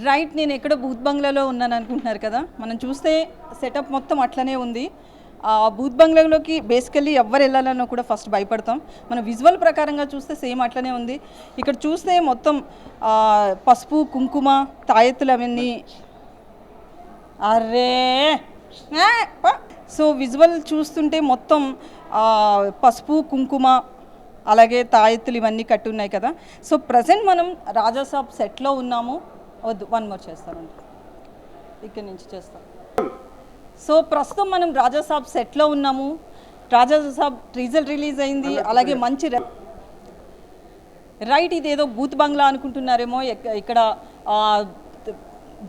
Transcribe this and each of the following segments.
Right, నేను ఎక్కడో booth బంగ్లాలో ఉన్నాను అనుకుంటున్నారు కదా. మనం చూస్తే సెటప్ మొత్తం అట్లనే ఉంది. బూత్ బంగ్లాలోకి బేసికల్లీ ఎవరు వెళ్ళాలన్నా కూడా ఫస్ట్ భయపడతాం. మన విజువల్ ప్రకారంగా చూస్తే సేమ్ అట్లనే ఉంది. ఇక్కడ చూస్తే మొత్తం పసుపు కుంకుమ తాయెత్తులు అవన్నీ. అరే సో విజువల్ చూస్తుంటే మొత్తం పసుపు కుంకుమ అలాగే తాయెత్తులు ఇవన్నీ కట్టి ఉన్నాయి కదా. సో ప్రజెంట్ మనం రాజాసాబ్ సెట్లో ఉన్నాము. వద్దు, వన్ మోర్ చేస్తానండి, ఇక్కడి నుంచి చేస్తాం. సో ప్రస్తుతం మనం రాజాసాబ్ సెట్లో ఉన్నాము. రాజాసాబ్ టీజర్ రిలీజ్ అయింది. అలాగే మంచి రైట్, ఇదేదో బూత్ బంగ్లా అనుకుంటున్నారేమో. ఇక్కడ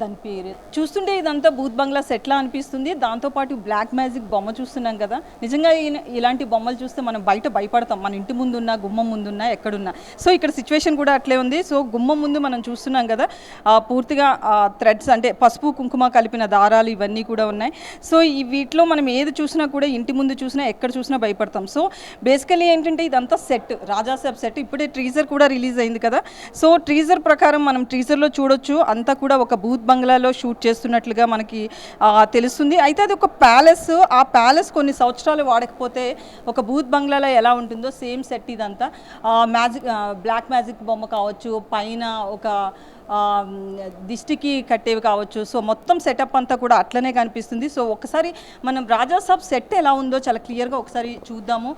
దాని పేరు చూస్తుంటే ఇదంతా బూత్ బంగ్లా సెట్లా అనిపిస్తుంది. దాంతోపాటు బ్లాక్ మ్యాజిక్ బొమ్మ చూస్తున్నాం కదా. నిజంగా ఇలాంటి బొమ్మలు చూస్తే మనం బయట భయపడతాం, మన ఇంటి ముందున్నా గుమ్మం ముందున్నా ఎక్కడున్నా. సో ఇక్కడ సిచ్యువేషన్ కూడా అట్లే ఉంది. సో గుమ్మం ముందు మనం చూస్తున్నాం కదా, పూర్తిగా థ్రెడ్స్ అంటే పసుపు కుంకుమ కలిపిన దారాలు ఇవన్నీ కూడా ఉన్నాయి. సో ఈ వీటిలో మనం ఏది చూసినా కూడా ఇంటి ముందు చూసినా ఎక్కడ చూసినా భయపడతాం. సో బేసికలీ ఏంటంటే ఇదంతా సెట్, రాజాసాబ్ సెట్. ఇప్పుడే ట్రీజర్ కూడా రిలీజ్ అయింది కదా. సో ట్రీజర్ ప్రకారం మనం ట్రీజర్లో చూడొచ్చు అంతా కూడా ఒక బూత్ బంగ్లాలో షూట్ చేస్తున్నట్లుగా మనకి తెలుస్తుంది. అయితే అది ఒక ప్యాలెస్. ఆ ప్యాలెస్ కొన్ని సంవత్సరాలు వాడకపోతే ఒక బూత్ బంగ్లాలో ఎలా ఉంటుందో సేమ్ సెట్ ఇదంతా. మ్యాజిక్ బ్లాక్ మ్యాజిక్ బొమ్మ కావచ్చు, పైన ఒక దిష్టికి కట్టేవి కావచ్చు. సో మొత్తం సెటప్ అంతా కూడా అట్లనే కనిపిస్తుంది. సో ఒకసారి మనం రాజాసాబ్ సెట్ ఎలా ఉందో చాలా క్లియర్గా ఒకసారి చూద్దాము.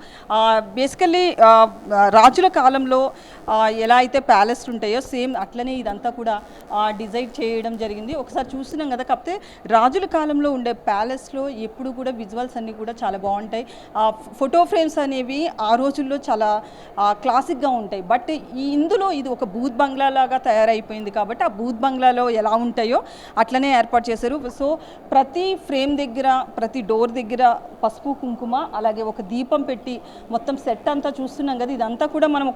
బేసికల్లీ రాజుల కాలంలో ఎలా అయితే ప్యాలెస్ ఉంటాయో సేమ్ అట్లనే ఇదంతా కూడా డిజైన్ చేయడం జరిగింది. ఒకసారి చూస్తున్నాం కదా. కాకపోతే రాజుల కాలంలో ఉండే ప్యాలెస్లో ఎప్పుడు కూడా విజువల్స్ అన్నీ కూడా చాలా బాగుంటాయి. ఫోటో ఫ్రేమ్స్ అనేవి ఆ రోజుల్లో చాలా క్లాసిక్గా ఉంటాయి. బట్ ఇందులో ఇది ఒక బూత్ బంగ్లా లాగా తయారైపోయింది కాబట్టి ఆ బూత్ బంగ్లాలో ఎలా ఉంటాయో అట్లనే ఏర్పాటు చేశారు. సో ప్రతి ఫ్రేమ్ దగ్గర ప్రతి డోర్ దగ్గర పసుపు కుంకుమ అలాగే ఒక దీపం పెట్టి మొత్తం సెట్ అంతా చూస్తున్నాం కదా. ఇదంతా కూడా మనం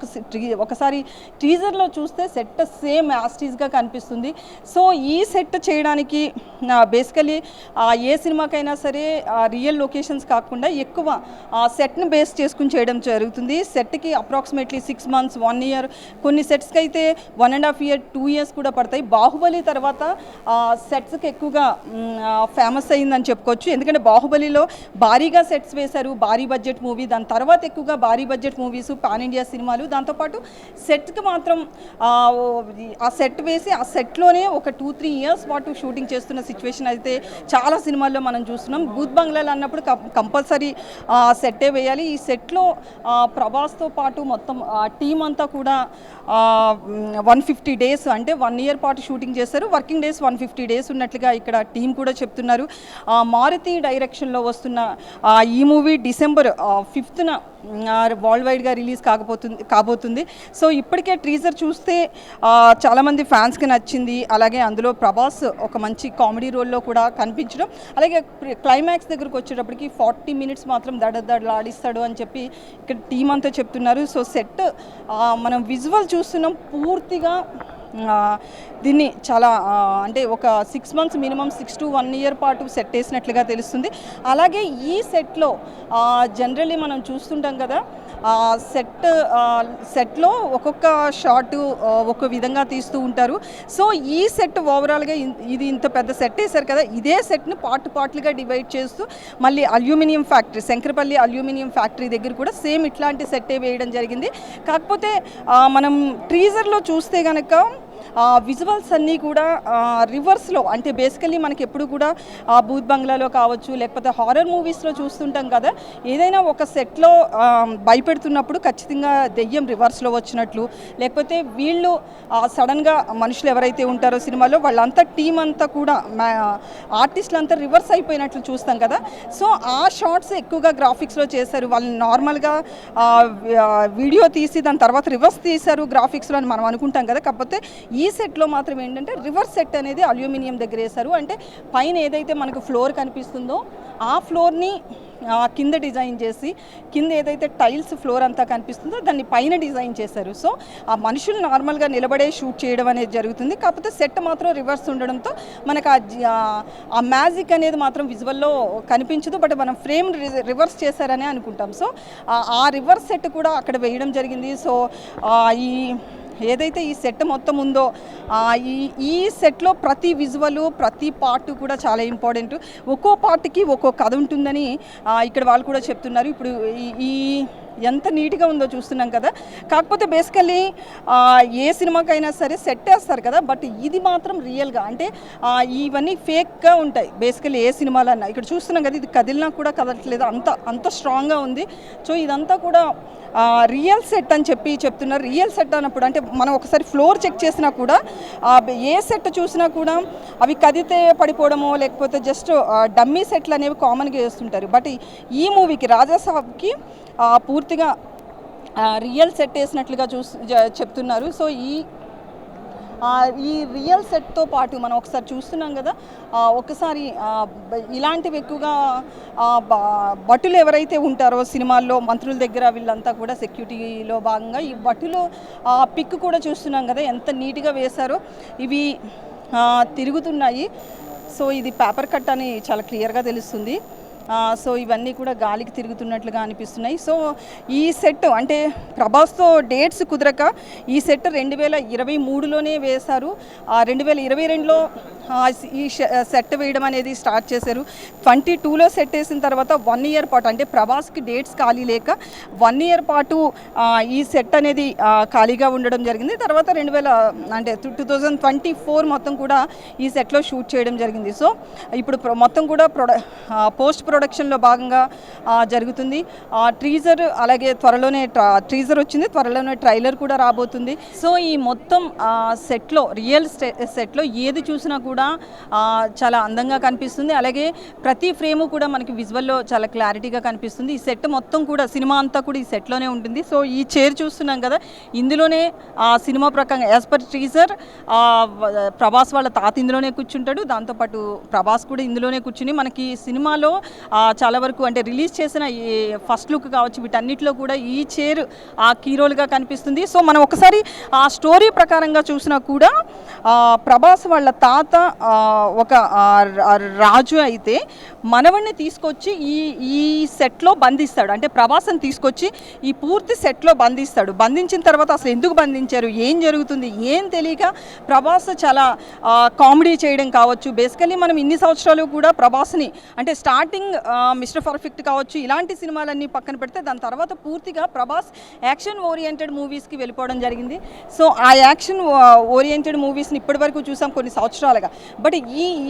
ఒకసారి టీజర్లో చూస్తే సెట్ సేమ్ యాస్టీస్గా కనిపిస్తుంది. సో ఈ సెట్ చేయడానికి బేసికలీ ఏ సినిమాకైనా సరే రియల్ లొకేషన్స్ కాకుండా ఎక్కువ సెట్ని బేస్ చేసుకుని చేయడం జరుగుతుంది. సెట్కి అప్రాక్సిమేట్లీ 6 months 1 year, కొన్ని సెట్స్కి అయితే 1.5 years 2 years కూడా పడతాయి. బాహుబలి తర్వాత సెట్స్కి ఎక్కువగా ఫేమస్ అయిందని చెప్పుకోవచ్చు. ఎందుకంటే బాహుబలిలో భారీగా సెట్స్ వేశారు, భారీ బడ్జెట్ మూవీ. దాని తర్వాత ఎక్కువగా భారీ బడ్జెట్ మూవీస్, పాన్ ఇండియా సినిమాలు. దాంతోపాటు సెట్కి మాత్రం ఆ సెట్ వేసి ఆ సెట్లోనే ఒక 2-3 years పాటు షూటింగ్ చేస్తున్న సిచ్యువేషన్ అయితే చాలా సినిమాల్లో మనం చూస్తున్నాం. బూత్ బంగ్లాలు అన్నప్పుడు కంపల్సరీ సెట్టే వేయాలి. ఈ సెట్లో ప్రభాస్తో పాటు మొత్తం టీం అంతా కూడా 150 days అంటే 1 year పాటు షూటింగ్ చేశారు. వర్కింగ్ డేస్ 150 days ఉన్నట్లుగా ఇక్కడ టీం కూడా చెప్తున్నారు. మారుతి డైరెక్షన్లో వస్తున్న ఈ మూవీ December 5th వరల్డ్ వైడ్గా రిలీజ్ కాబోతుంది. సో ఇప్పటికే ట్రీజర్ చూస్తే చాలామంది ఫ్యాన్స్కి నచ్చింది. అలాగే అందులో ప్రభాస్ ఒక మంచి కామెడీ రోల్లో కూడా కనిపించడం, అలాగే క్లైమాక్స్ దగ్గరకు వచ్చేటప్పటికి 40 minutes మాత్రం దడదడలాడిస్తాడు అని చెప్పి ఇక్కడ టీం అంతా చెప్తున్నారు. సో సెట్ మనం విజువల్ చూస్తున్నాం. పూర్తిగా దీన్ని చాలా అంటే ఒక 6 months మినిమం 6 to 1 year పాటు సెట్ వేసినట్లుగా తెలుస్తుంది. అలాగే ఈ సెట్లో జనరల్లీ మనం చూస్తుంటాం కదా, సెట్లో ఒక్కొక్క షాట్ ఒక విధంగా తీస్తూ ఉంటారు. సో ఈ సెట్ ఓవరాల్గా ఇది ఇంత పెద్ద సెట్ వేశారు కదా, ఇదే సెట్ని పార్ట్లుగా డివైడ్ చేస్తూ మళ్ళీ aluminium factory, Shankarpally aluminium factory దగ్గర కూడా సేమ్ ఇట్లాంటి సెట్టే వేయడం జరిగింది. కాకపోతే మనం ట్రీజర్లో చూస్తే కనుక విజువల్స్ అన్నీ కూడా రివర్స్లో, అంటే బేసికల్లీ మనకి ఎప్పుడు కూడా బూత్ బంగ్లాలో కావచ్చు లేకపోతే హారర్ మూవీస్లో చూస్తుంటాం కదా, ఏదైనా ఒక సెట్లో భయపెడుతున్నప్పుడు ఖచ్చితంగా దెయ్యం రివర్స్లో వచ్చినట్లు, లేకపోతే వీళ్ళు సడన్గా మనుషులు ఎవరైతే ఉంటారో సినిమాలో వాళ్ళంతా టీం అంతా కూడా ఆర్టిస్టులు అంతా రివర్స్ అయిపోయినట్లు చూస్తాం కదా. సో ఆ షార్ట్స్ ఎక్కువగా గ్రాఫిక్స్లో చేశారు. వాళ్ళు నార్మల్గా వీడియో తీసి దాని తర్వాత రివర్స్ తీశారు గ్రాఫిక్స్లో అని మనం అనుకుంటాం కదా. కాకపోతే ఈ సెట్లో మాత్రం ఏంటంటే రివర్స్ సెట్ అనేది అల్యూమినియం దగ్గర వేశారు. అంటే పైన ఏదైతే మనకు ఫ్లోర్ కనిపిస్తుందో ఆ ఫ్లోర్ని కింద డిజైన్ చేసి, కింద ఏదైతే టైల్స్ ఫ్లోర్ అంతా కనిపిస్తుందో దాన్ని పైన డిజైన్ చేశారు. సో ఆ మనుషులు నార్మల్గా నిలబడే షూట్ చేయడం అనేది జరుగుతుంది. కాకపోతే సెట్ మాత్రం రివర్స్ ఉండడంతో మనకు ఆ మ్యాజిక్ అనేది మాత్రం విజువల్లో కనిపించదు. బట్ మనం ఫ్రేమ్ రివర్స్ చేశారనే అనుకుంటాం. సో ఆ రివర్స్ సెట్ కూడా అక్కడ వేయడం జరిగింది. సో ఈ ఏదైతే ఈ సెట్ మొత్తం ఉందో ఈ ఈ సెట్లో ప్రతి విజువల్ ప్రతి పార్ట్ కూడా చాలా ఇంపార్టెంట్. ఒక్కో పార్ట్కి ఒక్కో కథ ఉంటుందని ఇక్కడ వాళ్ళు కూడా చెప్తున్నారు. ఇప్పుడు ఈ ఎంత నీట్గా ఉందో చూస్తున్నాం కదా. కాకపోతే బేసికల్లీ ఏ సినిమాకైనా సరే సెట్ వేస్తారు కదా, బట్ ఇది మాత్రం రియల్గా అంటే ఇవన్నీ ఫేక్గా ఉంటాయి బేసికల్లీ ఏ సినిమాలన్నా. ఇక్కడ చూస్తున్నాం కదా, ఇది కదిలినా కూడా కదలట్లేదు, అంత స్ట్రాంగ్గా ఉంది. సో ఇదంతా కూడా రియల్ సెట్ అని చెప్తున్నారు. రియల్ సెట్ అన్నప్పుడు అంటే మనం ఒకసారి ఫ్లోర్ చెక్ చేసినా కూడా ఏ సెట్ చూసినా కూడా అవి కదితే పడిపోవడమో లేకపోతే జస్ట్ డమ్మీ సెట్లు అనేవి కామన్గా వేస్తుంటారు. బట్ ఈ మూవీకి రాజాసాబ్కి పూర్తిగా రియల్ సెట్ వేసినట్లుగా చెప్తున్నారు. సో ఈ రియల్ సెట్తో పాటు మనం ఒకసారి చూస్తున్నాం కదా, ఒకసారి ఇలాంటివి ఎక్కువగా భటులు ఎవరైతే ఉంటారో సినిమాల్లో మంత్రుల దగ్గర వీళ్ళంతా కూడా సెక్యూరిటీలో భాగంగా ఈ భటులు పిక్ కూడా చూస్తున్నాం కదా, ఎంత నీట్గా వేశారో. ఇవి తిరుగుతున్నాయి. సో ఇది పేపర్ కట్ అని చాలా క్లియర్గా తెలుస్తుంది. సో ఇవన్నీ కూడా గాలికి తిరుగుతున్నట్లుగా అనిపిస్తున్నాయి. సో ఈ సెట్ అంటే ప్రభాస్తో డేట్స్ కుదరక ఈ సెట్ 2023లోనే వేశారు. 2022లో ఈ సెట్ వేయడం అనేది స్టార్ట్ చేశారు. 22లో సెట్ వేసిన తర్వాత 1 ఇయర్ పాటు అంటే ప్రభాస్కి డేట్స్ ఖాళీ లేక 1 ఇయర్ పాటు ఈ సెట్ అనేది ఖాళీగా ఉండడం జరిగింది. తర్వాత 2024 మొత్తం కూడా ఈ సెట్లో షూట్ చేయడం జరిగింది. సో ఇప్పుడు మొత్తం కూడా పోస్ట్ ప్రొడక్షన్లో భాగంగా జరుగుతుంది. టీజర్ అలాగే త్వరలోనే టీజర్ వచ్చింది, త్వరలోనే ట్రైలర్ కూడా రాబోతుంది. సో ఈ మొత్తం సెట్లో రియల్ సెట్లో ఏది చూసినా కూడా చాలా అందంగా కనిపిస్తుంది. అలాగే ప్రతి ఫ్రేము కూడా మనకి విజువల్లో చాలా క్లారిటీగా కనిపిస్తుంది. ఈ సెట్ మొత్తం కూడా సినిమా అంతా కూడా ఈ సెట్లోనే ఉంటుంది. సో ఈ చైర్ చూస్తున్నాం కదా, ఇందులోనే సినిమా ప్రకారంగా యాజ్ పర్ టీజర్ ప్రభాస్ వాళ్ళ తాత ఇందులోనే కూర్చుంటాడు. దాంతోపాటు ప్రభాస్ కూడా ఇందులోనే కూర్చుని మనకి సినిమాలో చాలా వరకు అంటే రిలీజ్ చేసిన ఈ ఫస్ట్ లుక్ కావచ్చు వీటన్నిటిలో కూడా ఈ చైర్ కీ రోల్గా కనిపిస్తుంది. సో మనం ఒకసారి ఆ స్టోరీ ప్రకారంగా చూసినా కూడా ప్రభాస్ వాళ్ళ తాత ఒక రాజు అయితే మనవడిని తీసుకొచ్చి ఈ సెట్లో బంధిస్తాడు. అంటే ప్రభాస్ని తీసుకొచ్చి ఈ పూర్తి సెట్లో బంధిస్తాడు. బంధించిన తర్వాత అసలు ఎందుకు బంధించారు, ఏం జరుగుతుంది ఏం తెలియక ప్రభాస్ చాలా కామెడీ చేయడం కావచ్చు. బేసికలీ మనం ఇన్ని సంవత్సరాలు కూడా ప్రభాస్ని అంటే స్టార్టింగ్ మిస్టర్ పర్ఫెక్ట్ కావచ్చు ఇలాంటి సినిమాలన్నీ పక్కన పెడితే దాని తర్వాత పూర్తిగా ప్రభాస్ యాక్షన్ ఓరియంటెడ్ మూవీస్కి వెళ్ళిపోవడం జరిగింది. సో ఆ యాక్షన్ ఓరియంటెడ్ మూవీస్ని ఇప్పటి వరకు చూసాం కొన్ని సంవత్సరాలుగా. బట్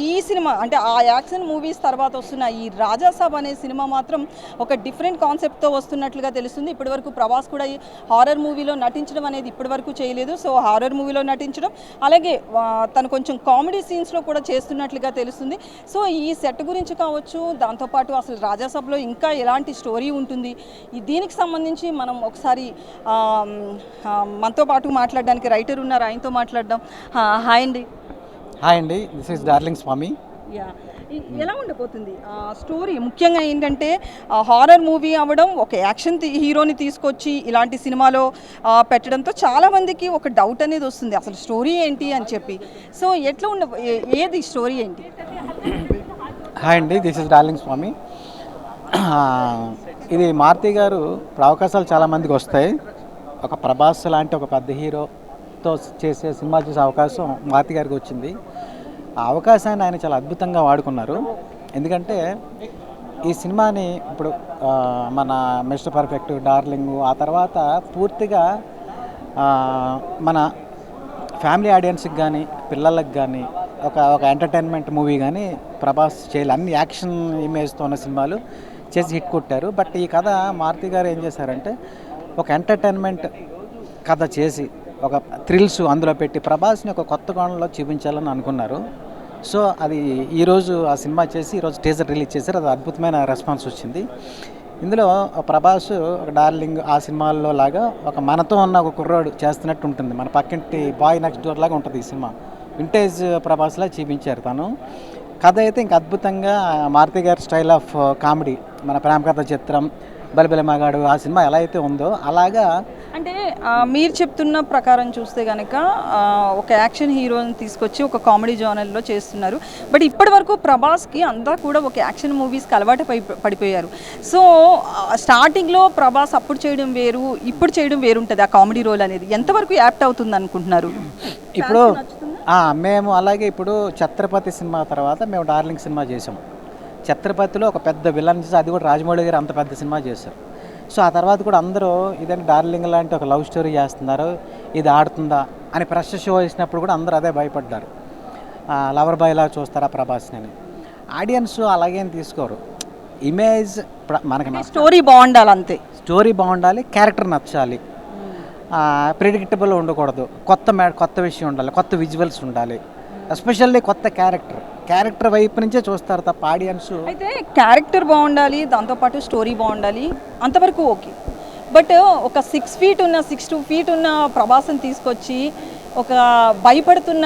ఈ సినిమా అంటే ఆ యాక్షన్ మూవీస్ తర్వాత వస్తున్న ఈ రాజాసాబ్ అనే సినిమా మాత్రం ఒక డిఫరెంట్ కాన్సెప్ట్తో వస్తున్నట్లుగా తెలుస్తుంది. ఇప్పటి వరకు ప్రభాస్ కూడా ఈ హారర్ మూవీలో నటించడం అనేది ఇప్పటి వరకు చేయలేదు. సో హారర్ మూవీలో నటించడం అలాగే తను కొంచెం కామెడీ సీన్స్లో కూడా చేస్తున్నట్లుగా తెలుస్తుంది. సో ఈ సెట్ గురించి కావచ్చు, దాంతోపాటు అసలు రాజాసాబ్లో ఇంకా ఎలాంటి స్టోరీ ఉంటుంది దీనికి సంబంధించి మనం ఒకసారి మనతో పాటు మాట్లాడడానికి రైటర్ ఉన్నారు, ఆయనతో మాట్లాడదాం. హాయ్ అండి. హాయ్ అండి, this is darling Swamy. Yeah, ఎలా ఉండబోతుంది స్టోరీ? ముఖ్యంగా ఏంటంటే హారర్ మూవీ అవ్వడం, ఒక యాక్షన్ హీరోని తీసుకొచ్చి ఇలాంటి సినిమాలో పెట్టడంతో చాలామందికి ఒక డౌట్ అనేది వస్తుంది, అసలు స్టోరీ ఏంటి అని చెప్పి. సో ఎట్లా ఏది స్టోరీ ఏంటి? హాయ్ అండి, దిస్ ఈస్ డార్లింగ్ స్వామి. ఇది మారుతి గారు అవకాశాలు చాలామందికి వస్తాయి. ఒక ప్రభాస్ లాంటి ఒక పెద్ద హీరోతో చేసే సినిమా చూసే అవకాశం మారుతి గారికి వచ్చింది. ఆ అవకాశాన్ని ఆయన చాలా అద్భుతంగా వాడుకున్నారు. ఎందుకంటే ఈ సినిమాని ఇప్పుడు మన మిస్టర్ పర్ఫెక్ట్, డార్లింగ్, ఆ తర్వాత పూర్తిగా మన ఫ్యామిలీ ఆడియన్స్కి కానీ పిల్లలకు కానీ ఒక ఎంటర్టైన్మెంట్ మూవీ కానీ ప్రభాస్ చేయలేదు. అన్ని యాక్షన్ ఇమేజ్తో ఉన్న సినిమాలు చేసి హిట్ కొట్టారు. బట్ ఈ కథ మారుతి గారు ఏం చేశారంటే ఒక ఎంటర్టైన్మెంట్ కథ చేసి ఒక థ్రిల్స్ అందులో పెట్టి ప్రభాస్ని ఒక కొత్త కోణంలో చూపించాలని అనుకున్నారు. సో అది ఈరోజు ఆ సినిమా చేసి ఈరోజు టీజర్ రిలీజ్ చేశారు. అది అద్భుతమైన రెస్పాన్స్ వచ్చింది. ఇందులో ప్రభాస్ ఒక డార్లింగ్ ఆ సినిమాల్లో లాగా ఒక మనతో ఉన్న ఒక కుర్రాడు చేస్తున్నట్టు ఉంటుంది, మన పక్కింటి బాయ్ నెక్స్ట్ డోర్ లాగా ఉంటుంది ఈ సినిమా. వింటేజ్ ప్రభాస్లా చూపించారు తను. కథ అయితే ఇంక అద్భుతంగా మారుతి గారి స్టైల్ ఆఫ్ కామెడీ, మన ప్రేమ కథ చిత్రం, బలిబలి మగాడు ఆ సినిమా ఎలా అయితే ఉందో అలాగా అంటే మీరు చెప్తున్న ప్రకారం చూస్తే కనుక ఒక యాక్షన్ హీరోని తీసుకొచ్చి ఒక కామెడీ జోనర్లో చేస్తున్నారు. బట్ ఇప్పటి వరకు ప్రభాస్కి అంతా కూడా ఒక యాక్షన్ మూవీస్కి అలవాటు పడిపోయారు. సో స్టార్టింగ్లో ప్రభాస్ అప్పుడు చేయడం వేరు, ఇప్పుడు చేయడం వేరు ఉంటుంది. ఆ కామెడీ రోల్ అనేది ఎంతవరకు యాప్ట్ అవుతుంది అనుకుంటున్నారు? ఇప్పుడు మేము అలాగే ఇప్పుడు ఛత్రపతి సినిమా తర్వాత మేము డార్లింగ్ సినిమా చేసాం. ఛత్రపతిలో ఒక పెద్ద విలన్ చేసి, అది కూడా రాజమౌళి గారు అంత పెద్ద సినిమా చేశారు. సో ఆ తర్వాత కూడా అందరూ ఇదంటే డార్లింగ్ లాంటి ఒక లవ్ స్టోరీ చేస్తున్నారు, ఇది ఆడుతుందా అని ప్రశ్న షో వేసినప్పుడు కూడా అందరూ అదే భయపడ్డారు. లవర్ బాయ్ లాగా చూస్తారా ప్రభాస్ని అని. ఆడియన్స్ అలాగేం తీసుకోరు. ఇమేజ్ మనకి స్టోరీ బాగుండాలి, అంతే. స్టోరీ బాగుండాలి, క్యారెక్టర్ నచ్చాలి, ప్రిడిక్టబుల్ ఉండకూడదు, కొత్త విషయం ఉండాలి, కొత్త విజువల్స్ ఉండాలి, ఎస్పెషల్లీ కొత్త క్యారెక్టర్ వైపు నుంచే చూస్తారు తప్ప ఆడియన్స్. అయితే క్యారెక్టర్ బాగుండాలి, దాంతోపాటు స్టోరీ బాగుండాలి, అంతవరకు ఓకే. బట్ ఒక 6 feet ఉన్న 6 feet ఉన్న ప్రభాస్ని తీసుకొచ్చి ఒక భయపడుతున్న,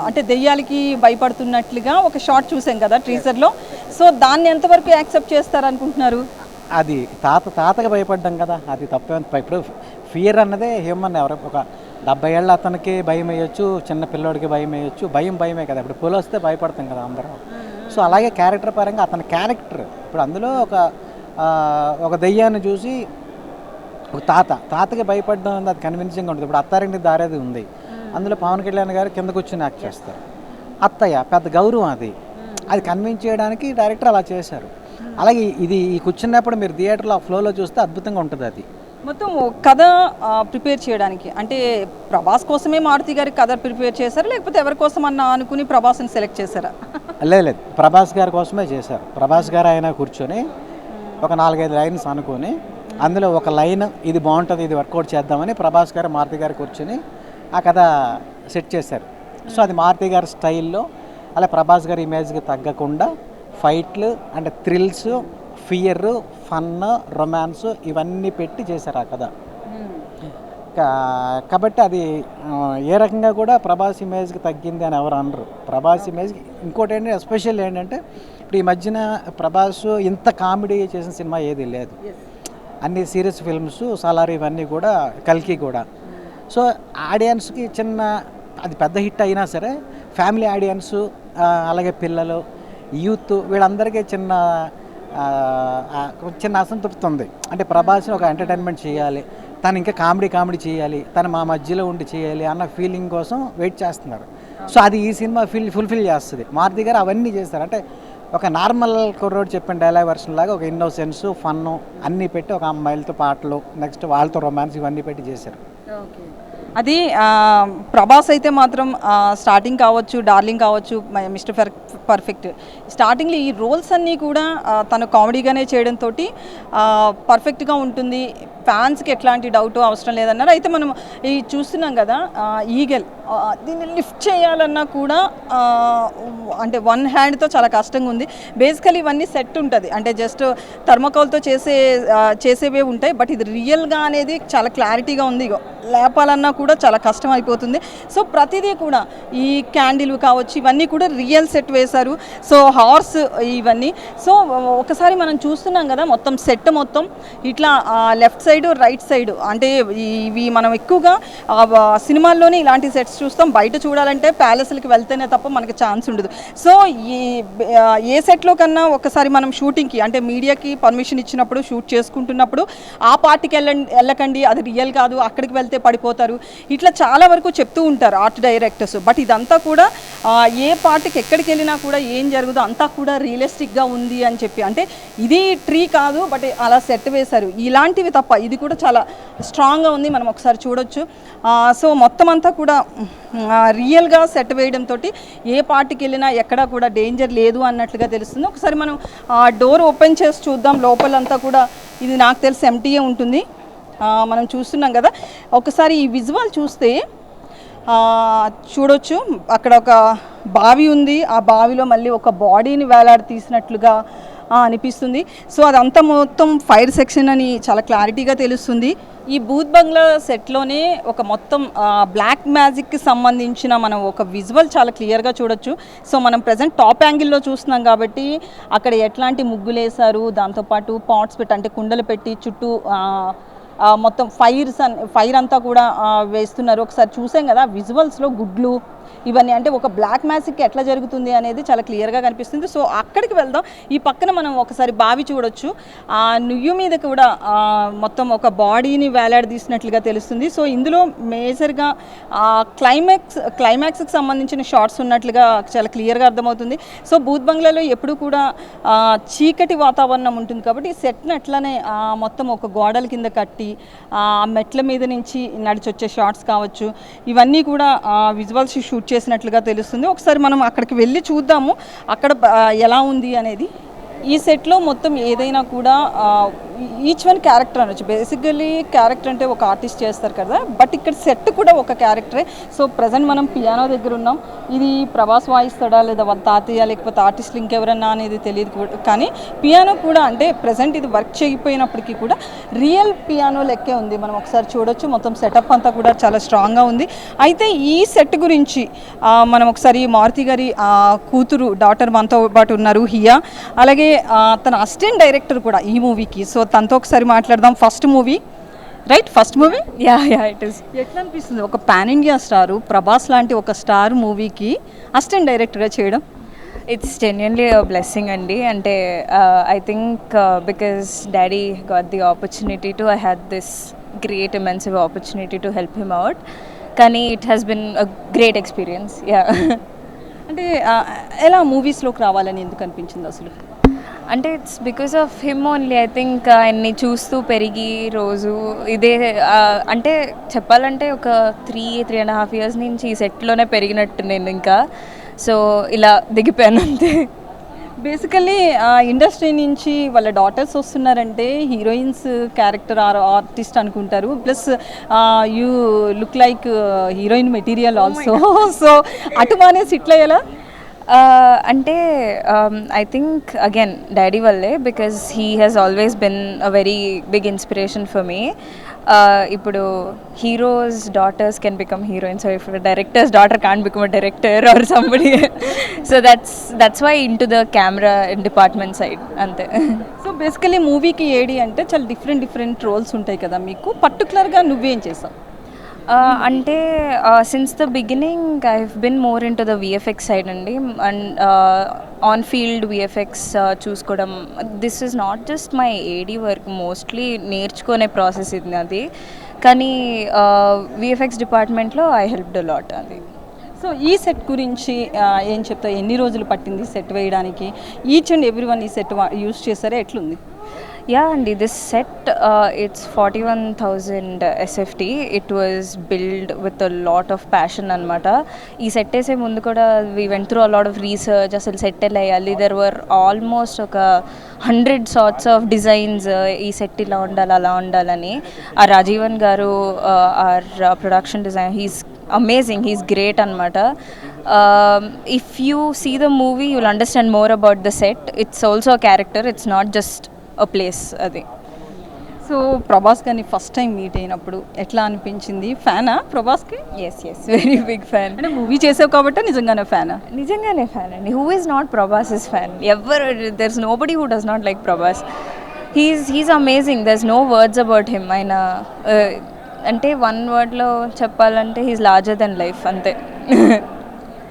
అంటే దెయ్యాలకి భయపడుతున్నట్లుగా ఒక షార్ట్ చూసాం కదా టీజర్లో. సో దాన్ని ఎంతవరకు యాక్సెప్ట్ చేస్తారనుకుంటున్నారు? అది తాతగా భయపడ్డాం కదా, అది తప్పే. ఇప్పుడు ఫియర్ అన్నదే హ్యూమన్. ఒక 70 ఏళ్ళ అతనికి భయం వేయొచ్చు, చిన్న పిల్లోడికి భయం వేయొచ్చు, భయమే కదా. ఇప్పుడు పులి వస్తే భయపడతాం కదా అందరం. సో అలాగే క్యారెక్టర్ పరంగా అతని క్యారెక్టర్ ఇప్పుడు అందులో ఒక దెయ్యాన్ని చూసి ఒక తాతకి భయపడడం, అది కన్విన్సింగ్గా ఉంటుంది. ఇప్పుడు అత్తారింటి దారేది ఉంది, అందులో పవన్ కళ్యాణ్ గారు కింద కూర్చొని యాక్ట్ చేస్తారు. అత్తయ్య పెద్ద గౌరవం, అది కన్విన్స్ చేయడానికి డైరెక్టర్ అలా చేశారు. అలాగే ఈ కూర్చున్నప్పుడు మీరు థియేటర్లో ఆ ఫ్లోలో చూస్తే అద్భుతంగా ఉంటుంది. అది మొత్తం కథ ప్రిపేర్ చేయడానికి అంటే ప్రభాస్ కోసమే మారుతి గారి కథ ప్రిపేర్ చేశారు, లేకపోతే ఎవరి కోసం అన్న అనుకుని ప్రభాస్ని సెలెక్ట్ చేశారా? లేదు, ప్రభాస్ గారి కోసమే చేశారు. ప్రభాస్ గారు ఆయన కూర్చొని ఒక 4-5 లైన్స్ అనుకొని అందులో ఒక లైన్ ఇది బాగుంటుంది, ఇది వర్కౌట్ చేద్దామని ప్రభాస్ గారు మారుతి గారు కూర్చొని ఆ కథ సెట్ చేశారు. సో అది మారుతి గారి స్టైల్లో, అలా ప్రభాస్ గారి ఇమేజ్కి తగ్గకుండా ఫైట్లు అంటే థ్రిల్స్, ఫియర్, ఫన్, రొమాన్స్ ఇవన్నీ పెట్టి చేశారు ఆ కథ. కాబట్టి అది ఏ రకంగా కూడా ప్రభాస్ ఇమేజ్కి తగ్గింది అని ఎవరు అనరు. ప్రభాస్ ఇమేజ్కి ఇంకోటి ఏంటంటే ఎస్పెషల్ ఏంటంటే ఇప్పుడు ఈ మధ్యన ప్రభాస్ ఇంత కామెడీ చేసిన సినిమా ఏది లేదు. అన్ని సీరియస్ ఫిల్మ్స్, సాలార్ ఇవన్నీ కూడా, కల్కి కూడా. సో ఆడియన్స్కి అది పెద్ద హిట్ అయినా సరే ఫ్యామిలీ ఆడియన్స్, అలాగే పిల్లలు, యూత్, వీళ్ళందరికీ చిన్న అసంతృప్తి ఉంది. అంటే ప్రభాస్ని ఒక ఎంటర్టైన్మెంట్ చేయాలి, తను ఇంకా కామెడీ చేయాలి, తను మా మధ్యలో ఉండి చేయాలి అన్న ఫీలింగ్ కోసం వెయిట్ చేస్తున్నారు. సో అది ఈ సినిమా ఫుల్ఫిల్ చేస్తుంది. మారుతి గారు అవన్నీ చేస్తారు. అంటే ఒక నార్మల్ కుర్రోడు చెప్పిన డైలాగ్ వర్షన్ లాగా ఒక ఇన్నోసెన్స్, ఫన్ను అన్నీ పెట్టి, ఒక అమ్మాయిలతో పాటలు, నెక్స్ట్ వాళ్ళతో రొమాన్స్ ఇవన్నీ పెట్టి చేశారు. అది ప్రభాస్ అయితే మాత్రం స్టార్టింగ్ కావచ్చు, డార్లింగ్ కావచ్చు, మిస్టర్ పర్ఫెక్ట్, స్టార్టింగ్లో ఈ రోల్స్ అన్నీ కూడా తను కామెడీగానే చేయడంతో పర్ఫెక్ట్గా ఉంటుంది. ఫ్యాన్స్కి ఎట్లాంటి డౌట్ అవసరం లేదన్నారు. అయితే మనం ఈ చూస్తున్నాం కదా ఈగల్, దీన్ని లిఫ్ట్ చేయాలన్నా కూడా అంటే 1 హ్యాండ్తో చాలా కష్టంగా ఉంది. బేసికలీ ఇవన్నీ సెట్ ఉంటుంది, అంటే జస్ట్ థర్మోకోల్తో చేసేవే ఉంటాయి. బట్ ఇది రియల్గా అనేది చాలా క్లారిటీగా ఉంది. లేపాలన్నా కూడా చాలా కష్టం అయిపోతుంది. సో ప్రతిదీ కూడా ఈ క్యాండిల్ కావచ్చు, ఇవన్నీ కూడా రియల్ సెట్ వేశారు. సో హార్స్ ఇవన్నీ. సో ఒకసారి మనం చూస్తున్నాం కదా మొత్తం సెట్ మొత్తం ఇట్లా లెఫ్ట్ సైడ్, రైట్ సైడ్, అంటే ఇవి మనం ఎక్కువగా సినిమాల్లోనే ఇలాంటి సెట్స్ చూస్తాం. బయట చూడాలంటే ప్యాలెస్లకి వెళ్తేనే తప్ప మనకి ఛాన్స్ ఉండదు. సో ఏ సెట్లో కన్నా ఒకసారి మనం షూటింగ్కి, అంటే మీడియాకి పర్మిషన్ ఇచ్చినప్పుడు, షూట్ చేసుకుంటున్నప్పుడు ఆ పార్టీకి వెళ్ళకండి, అది రియల్ కాదు, అక్కడికి వెళ్తే పడిపోతారు, ఇట్లా చాలా వరకు చెప్తూ ఉంటారు ఆర్ట్ డైరెక్టర్స్. బట్ ఇదంతా కూడా ఏ పార్టీకి ఎక్కడికి వెళ్ళినా కూడా ఏం జరుగుతుందో అంతా కూడా రియలిస్టిక్గా ఉంది అని చెప్పి, అంటే ఇది ట్రీ కాదు బట్ అలా సెట్ వేశారు. ఇలాంటివి తప్ప ఇది కూడా చాలా స్ట్రాంగ్గా ఉంది, మనం ఒకసారి చూడొచ్చు. సో మొత్తం అంతా కూడా రియల్గా సెట్ వేయడంతో ఏ పార్టీకి వెళ్ళినా ఎక్కడా కూడా డేంజర్ లేదు అన్నట్లుగా తెలుస్తుంది. ఒకసారి మనం డోర్ ఓపెన్ చేసి చూద్దాం. లోపలంతా కూడా ఇది నాకు తెలిసి ఎంటీయే ఉంటుంది. మనం చూస్తున్నాం కదా, ఒకసారి ఈ విజువల్ చూస్తే చూడొచ్చు. అక్కడ ఒక బావి ఉంది, ఆ బావిలో మళ్ళీ ఒక బాడీని వేలాడి తీసినట్లుగా అనిపిస్తుంది. సో అదంతా మొత్తం ఫైర్ సెక్షన్ అని చాలా క్లారిటీగా తెలుస్తుంది. ఈ భూత్ బంగ్లా సెట్లోనే ఒక మొత్తం బ్లాక్ మ్యాజిక్కి సంబంధించిన మనం ఒక విజువల్ చాలా క్లియర్గా చూడొచ్చు. సో మనం ప్రజెంట్ టాప్ యాంగిల్లో చూస్తున్నాం కాబట్టి అక్కడ ఎట్లాంటి ముగ్గులు వేశారు, దాంతోపాటు పాట్స్ పెట్టి, అంటే కుండలు పెట్టి చుట్టూ మొత్తం ఫైర్ అంతా కూడా వేస్తున్నారు. ఒకసారి చూసాం కదా విజువల్స్లో గుడ్లు ఇవన్నీ, అంటే ఒక బ్లాక్ మ్యాజిక్ ఎట్లా జరుగుతుంది అనేది చాలా క్లియర్గా కనిపిస్తుంది. సో అక్కడికి వెళ్దాం. ఈ పక్కన మనం ఒకసారి బావి చూడొచ్చు. ఆ నుయ్యి మీద కూడా మొత్తం బాడీని వేలాడదీసినట్లుగా తెలుస్తుంది. సో ఇందులో మేజర్గా క్లైమాక్స్కి సంబంధించిన షార్ట్స్ ఉన్నట్లుగా చాలా క్లియర్గా అర్థమవుతుంది. సో భూత్ బంగ్లాలో ఎప్పుడు కూడా చీకటి వాతావరణం ఉంటుంది కాబట్టి సెట్ని అట్లనే మొత్తం ఒక గోడల కింద కట్టి ఆ మెట్ల మీద నుంచి నడిచి వచ్చే షార్ట్స్ కావచ్చు, ఇవన్నీ కూడా విజువల్స్ షూట్ చేసినట్లుగా తెలుస్తుంది. ఒకసారి మనం అక్కడికి వెళ్ళి చూద్దాము అక్కడ ఎలా ఉంది అనేది. ఈ సెట్లో మొత్తం ఏదైనా కూడా ఈచ్ వన్ క్యారెక్టర్ అనొచ్చు. బేసికలీ క్యారెక్టర్ అంటే ఒక ఆర్టిస్ట్ చేస్తారు కదా, బట్ ఇక్కడ సెట్ కూడా ఒక క్యారెక్టరే. సో ప్రజెంట్ మనం పియానో దగ్గర ఉన్నాం. ఇది ప్రభాస్ వాయిస్తాడా లేదా వాళ్ళ తాతయ్య లేకపోతే ఆర్టిస్టులు ఇంకెవరన్నా అనేది తెలియదు, కానీ పియానో కూడా అంటే ప్రజెంట్ ఇది వర్క్ చేయకపోయినప్పటికీ కూడా రియల్ పియానో లెక్కే ఉంది. మనం ఒకసారి చూడొచ్చు. మొత్తం సెటప్ అంతా కూడా చాలా స్ట్రాంగ్గా ఉంది. అయితే ఈ సెట్ గురించి మనం ఒకసారి మారుతి గారి కూతురు డాటర్ మనతో పాటు ఉన్నారు హియా, అలాగే తన అసిస్టెంట్ డైరెక్టర్ కూడా ఈ మూవీకి. సో తనతో ఒకసారి మాట్లాడదాం. First movie yeah it is. ఎట్లా అనిపిస్తుంది ఒక పాన్ ఇండియా స్టారు ప్రభాస్ లాంటి ఒక స్టార్ మూవీకి అసిస్టెంట్ డైరెక్టర్గా చేయడం? ఇట్స్ జెన్యున్లీ బ్లెస్సింగ్ అండి. అంటే I think because daddy got the opportunity to I had this great immensive opportunity to help him out. కానీ it has been a great experience. Yeah అంటే ఎలా మూవీస్లోకి రావాలని ఎందుకు అనిపించింది అసలు? అంటే it's because of him only. I think ఆయన్ని చూస్తూ పెరిగి రోజు ఇదే అంటే చెప్పాలంటే ఒక 3.5 years నుంచి ఈ సెట్లోనే పెరిగినట్టు నేను ఇంకా. సో ఇలా దిగిపోయాను అంతే. బేసికల్లీ ఇండస్ట్రీ నుంచి వాళ్ళ డాటర్స్ వస్తున్నారంటే హీరోయిన్స్ క్యారెక్టర్ ఆర్టిస్ట్ అనుకుంటారు, plus you look like heroine material also. So అటు మానేసి ఇట్లా ఎలా? అంటే ఐ థింక్ అగైన్ డాడీ వల్లే, because he has always been a very big inspiration for me. ఇప్పుడు heroes daughters can become heroines, if director's daughter can't become a director or somebody. So that's why into the camera department side అంతే. So basically మూవీకి AD అంటే చాలా different roles ఉంటాయి కదా మీకు, పర్టికులర్గా నువ్వేం చేసావు? అంటే since the beginning I have been more in to the VFX side అండి. అండ్ ఆన్ ఫీల్డ్ విఎఫ్ఎక్స్ చూసుకోవడం, this is not just my AD work, mostly నేర్చుకునే ప్రాసెస్ ఇది అది. కానీ విఎఫ్ఎక్స్ డిపార్ట్మెంట్లో ఐ హెల్ప్డ్ అ లాట్ అది. సో ఈ set గురించి ఏం చెప్తావు? ఎన్ని రోజులు పట్టింది సెట్ వేయడానికి? ఈచ్ అండ్ ఎవ్రీ వన్ ఈ సెట్ యూస్ చేశారా? ఎట్లుంది? యా అండి, this set it's 41,000 SFT. It was built with a lot of passion అనమాట. ఈ సెట్ వేసే ముందు కూడా we went through a lot of research. అసలు సెట్ ఎలా వేయాలి, దెర్ వర్ ఆల్మోస్ట్ ఒక 100 sorts ఆఫ్ డిజైన్స్. ఈ సెట్ ఇలా ఉండాలి అలా ఉండాలని. ఆ రాజీవన్ గారు are production design, he's amazing, he's great అనమాట. If you see the movie you'll understand more about the set. It's also a character, it's not just a place అది. So Prabhas గారిని ఫస్ట్ టైం మీట్ అయినప్పుడు ఎట్లా అనిపించింది? ఫ్యానా ప్రభాస్కి? Yes very big fan. అంటే movie చేసావు కాబట్టి నిజంగానే ఫ్యానా? నిజంగానే ఫ్యాన్ అండి. Who is not Prabhas is fan? ఎవరు, there is nobody who does not like Prabhas. He's amazing, there is no words about him. ఆయన అంటే వన్ వర్డ్లో చెప్పాలంటే హీస్ లార్జర్ దెన్ లైఫ్ అంతే.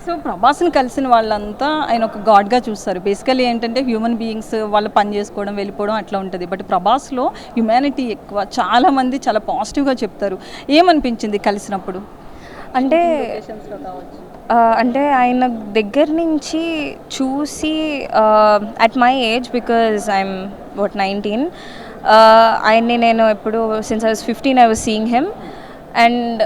సో ప్రభాస్ని కలిసిన వాళ్ళంతా ఆయన ఒక గాడ్గా చూస్తారు. బేసికలీ ఏంటంటే హ్యూమన్ బీయింగ్స్ వాళ్ళు పని చేసుకోవడం వెళ్ళిపోవడం అట్లా ఉంటుంది, బట్ ప్రభాస్లో హ్యుమానిటీ ఎక్కువ. చాలామంది చాలా పాజిటివ్గా చెప్తారు. ఏమనిపించింది కలిసినప్పుడు? అంటే అంటే ఆయన దగ్గర నుంచి చూసి at my age, because I'm 19, ఆయన్ని నేను ఎప్పుడు since I was 15 I was seeing him. And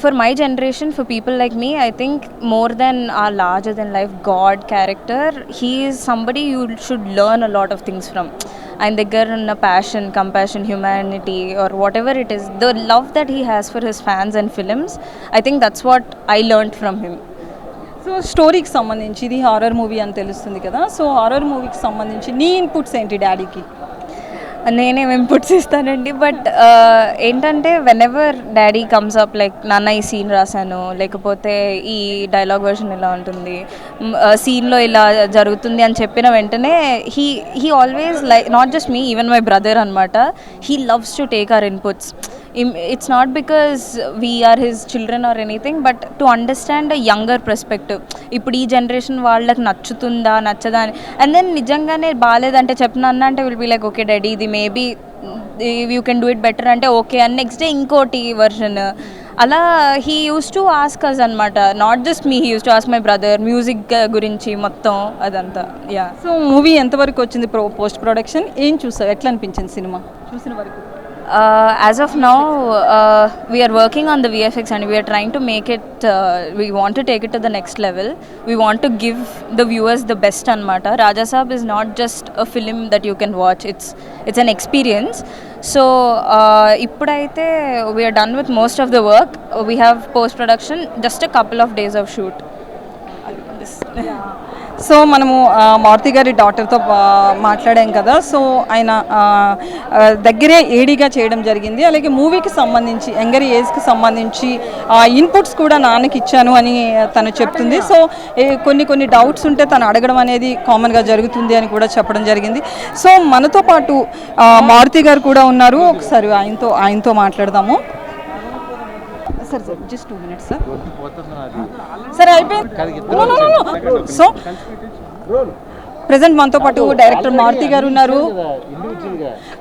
for my generation, for people like me, I think more than our larger than life God character, he is somebody you should learn a lot of things from. And the girl in a passion, compassion, humanity, or whatever it is, the love that he has for his fans and films, I think that's what I learned from him. So స్టోరీకి సంబంధించి ఇది horror movie అని తెలుస్తుంది కదా, so horror మూవీకి సంబంధించి నీ inputs ఏంటి డాడీకి? నేనేం ఇన్పుట్స్ ఇస్తానండి, బట్ ఏంటంటే when ever daddy comes up like నాన్న ఈ సీన్ రాశాను, లేకపోతే ఈ డైలాగ్ వర్షన్ ఇలా ఉంటుంది, సీన్లో ఇలా జరుగుతుంది అని చెప్పిన వెంటనే he always like not just me, even my brother అనమాట, he loves to take our inputs. It's not because we are his children or anything, but to understand a younger perspective. ఇప్పుడు ఈ జనరేషన్ వాళ్ళకి నచ్చుతుందా నచ్చదా అని, and then నిజంగానే బాగాలేదంటే చెప్పిన అంటే will be like okay daddy ఇది maybe you can do it better అంటే ఓకే అని నెక్స్ట్ డే ఇంకోటి వర్షన్ అలా he used to ask us అనమాట. Not just me, he used to ask my brother music గురించి మొత్తం అదంతా. యా. సో మూవీ ఎంతవరకు వచ్చింది? పోస్ట్ ప్రొడక్షన్ ఏం చూసావు? ఎట్లా అనిపించింది సినిమా చూసిన వరకు? As of now, we are working on the VFX and we are trying to make it, we want to take it to the next level. We want to give the viewers the best anmata. Raja Saab is not just a film that you can watch, it's an experience. So ippudaithe we are done with most of the work. We have post production, just a couple of days of shoot. So మనము మారుతి గారి డాటర్తో మాట్లాడాం కదా, so ఆయన దగ్గరే ఏడీగా చేయడం జరిగింది. అలాగే మూవీకి సంబంధించి యంగర్ ఏజ్కి సంబంధించి ఇన్పుట్స్ కూడా నాన్నకి ఇచ్చాను అని తను చెప్తుంది. సో కొన్ని డౌట్స్ ఉంటే తను అడగడం అనేది కామన్గా జరుగుతుంది అని కూడా చెప్పడం జరిగింది. సో మనతో పాటు మారుతి గారు కూడా ఉన్నారు. ఒకసారి ఆయనతో మాట్లాడదాము. Sir just 2 minutes sir. సరే అయిపోయింది. సో ప్రెసెంట్ మనతో పాటు డైరెక్టర్ మారుతి గారు ఉన్నారు.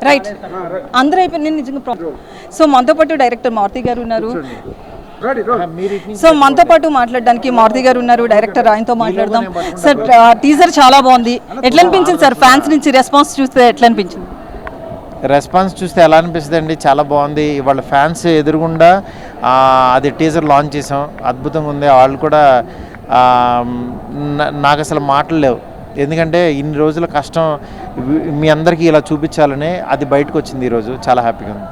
రైట్, అందరూ అయిపోయింది. నేను నిజంగా సో మనతో పాటు డైరెక్టర్ మారుతి గారు ఉన్నారు. సో మనతో పాటు మాట్లాడడానికి మారుతి గారు ఉన్నారు, డైరెక్టర్, ఆయనతో మాట్లాడదాం. సార్ టీజర్ చాలా బాగుంది, ఎట్లా అనిపించింది సార్? ఫ్యాన్స్ నుంచి రెస్పాన్స్ చూస్తే ఎట్లా అనిపించింది? రెస్పాన్స్ చూస్తే ఎలా అనిపిస్తుంది అండి, చాలా బాగుంది. వాళ్ళ ఫ్యాన్స్ ఎదురుగుండా అది టీజర్ లాంచ్ చేసాం, అద్భుతంగా ఉంది. వాళ్ళు కూడా నాకు అసలు మాటలు లేవు, ఎందుకంటే ఇన్ని రోజుల కష్టం మీ అందరికీ ఇలా చూపించాలని అది బయటకు వచ్చింది ఈరోజు. చాలా హ్యాపీగా ఉంది.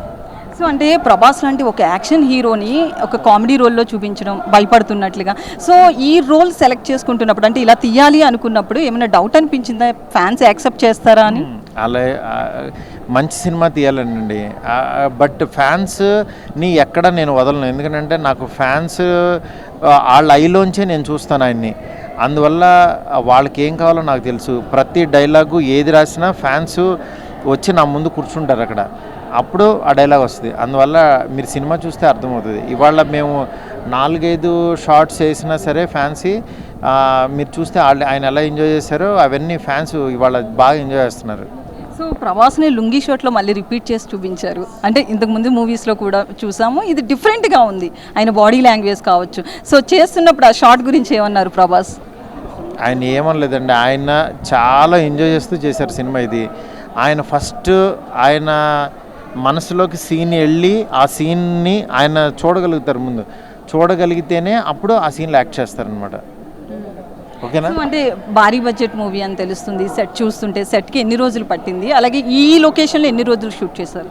సో అంటే ప్రభాస్ లాంటి ఒక యాక్షన్ హీరోని ఒక కామెడీ రోల్లో చూపించడం భయపడుతున్నట్లుగా, సో ఈ రోల్ సెలెక్ట్ చేసుకుంటున్నప్పుడు అంటే ఇలా తీయాలి అనుకున్నప్పుడు ఏమైనా డౌట్ అనిపించిందా? ఫ్యాన్స్ యాక్సెప్ట్ చేస్తారా అని? అలా మంచి సినిమా తీయాలనండి, బట్ ఫ్యాన్స్ని ఎక్కడ నేను వదలను. ఎందుకంటే నాకు ఫ్యాన్స్ వాళ్ళ ఐలోంచే నేను చూస్తాను ఆయన్ని. అందువల్ల వాళ్ళకి ఏం కావాలో నాకు తెలుసు. ప్రతి డైలాగు ఏది రాసినా ఫ్యాన్స్ వచ్చి నా ముందు కూర్చుంటారు అక్కడ, అప్పుడు ఆ డైలాగ్ వస్తుంది. అందువల్ల మీరు సినిమా చూస్తే అర్థమవుతుంది. ఇవాళ మేము 4-5 షార్ట్స్ వేసినా సరే ఫ్యాన్సీ మీరు చూస్తే ఆయన ఎలా ఎంజాయ్ చేశారో అవన్నీ ఫ్యాన్స్ ఇవాళ బాగా ఎంజాయ్ చేస్తున్నారు. సో ప్రభాస్ని లుంగీ షాట్లో మళ్ళీ రిపీట్ చేసి చూపించారు. అంటే ఇంతకుముందు మూవీస్లో కూడా చూసాము, ఇది డిఫరెంట్గా ఉంది, ఆయన బాడీ లాంగ్వేజ్ కావచ్చు. సో చేస్తున్నప్పుడు ఆ షార్ట్ గురించి ఏమన్నారు ప్రభాస్? ఆయన ఏమనలేదండి, ఆయన చాలా ఎంజాయ్ చేస్తూ చేశారు సినిమా ఇది. ఆయన ఫస్ట్ ఆయన మనసులోకి సీన్ వెళ్ళి ఆ సీన్ని ఆయన చూడగలుగుతారు, ముందు చూడగలిగితేనే అప్పుడు ఆ సీన్లో యాక్ట్ చేస్తారనమాట. ఓకేనా? అంటే భారీ బడ్జెట్ మూవీ అని తెలుస్తుంది. సెట్ చూస్తుంటే సెట్కి ఎన్ని రోజులు పట్టింది, అలాగే ఈ లొకేషన్లో ఎన్ని రోజులు షూట్ చేశారు?